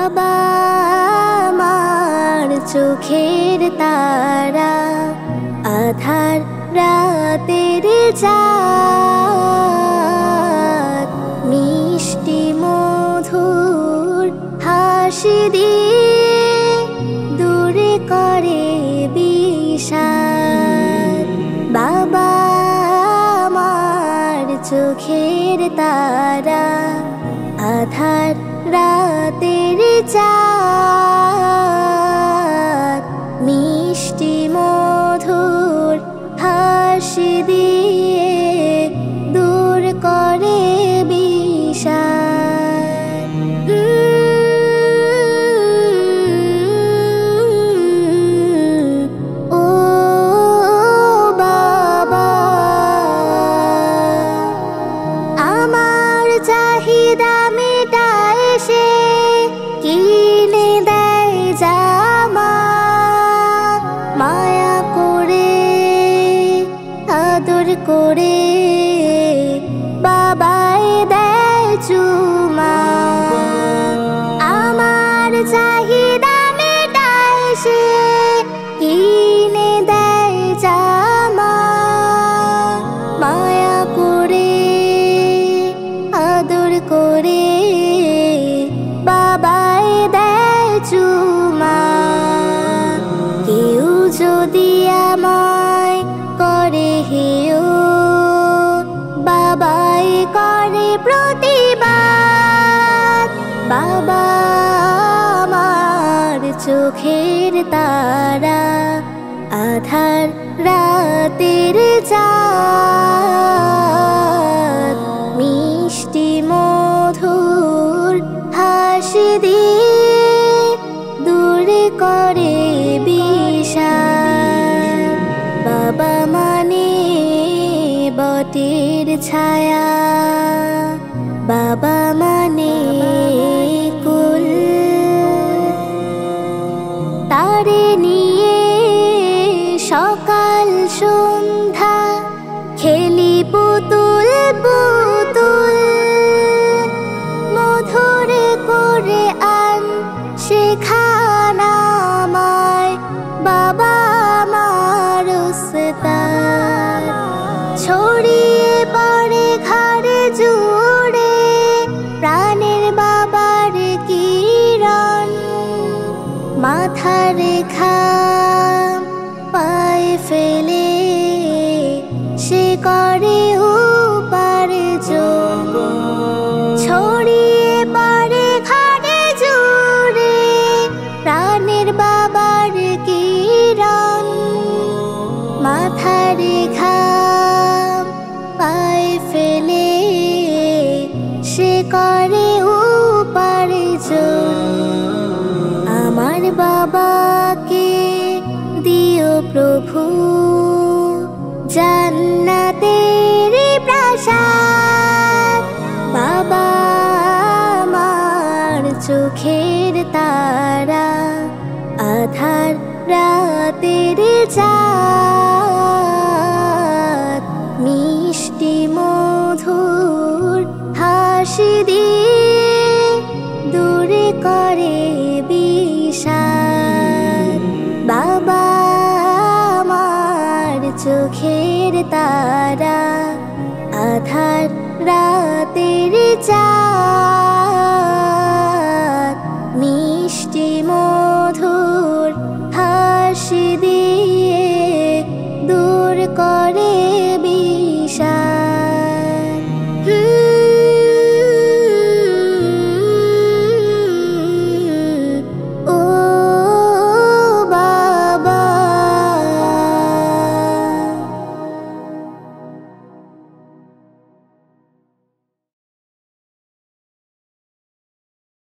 বাবা আমার চোখের তারা, আধার রাতের চাঁদ, মিষ্টি মধুর হাসি দিয়ে দূরে করে বিষাদ। বাবা আমার চোখের তারা, আধার রাতের চাঁদ, মিষ্টি মধুর হাসি দিয়ে দূর করে বিষাদ। ও বাবা আমার চাহিদা মেটায় সে, কিনে দেয় জামা, মায়া করে আদর করে বাবাই দেয় চুমা। আমার চাহিদা মেটায় সে, কিনে দেয় জামা, মায়া করে আদর করে বাবাই দেয় চুমা। কেউ যদি আমায় করে হেয়, বাবাই করে প্রতিবাদ। বাবা আমার চোখের তারা, আধার রাতের চাঁদ, মিষ্টি মধুর হাসি দিয়ে দূরে করে বিষাদ। বাবা মানে বটের ছায়া, বাবা মানে কুল, তারে নিয়ে সকাল সন্ধ্যা খেলি পুতুল পুতুল। মধুর করে আন শেখানা আমায় বাবা আমার উস্তাদ। ছড়িয়ে পড়ে ঘরে জুড়ে প্রাণের বাবার কিরণ, মাথা রেখা পায়ে ফেলে সে করে উপার্জন। ছড়িয়ে পড়ে ঘরে জুড়ে প্রাণের বাবার কিরণ, মাথা রেখা পায়ে ফেলে সে করে উপার্জন। আমার বাবাকে দিও প্রভু জান্নাতের প্রাসাদ। বাবা আমার চোখের তারা, আধার রাতের চাঁদ, মিষ্টি মধুর হাসি দিয়ে দূরে করে বিষাদ। বাবা আমার চোখের তারা, আধার রাতের চাঁদ, মিষ্টি মধুর হাসি দিয়ে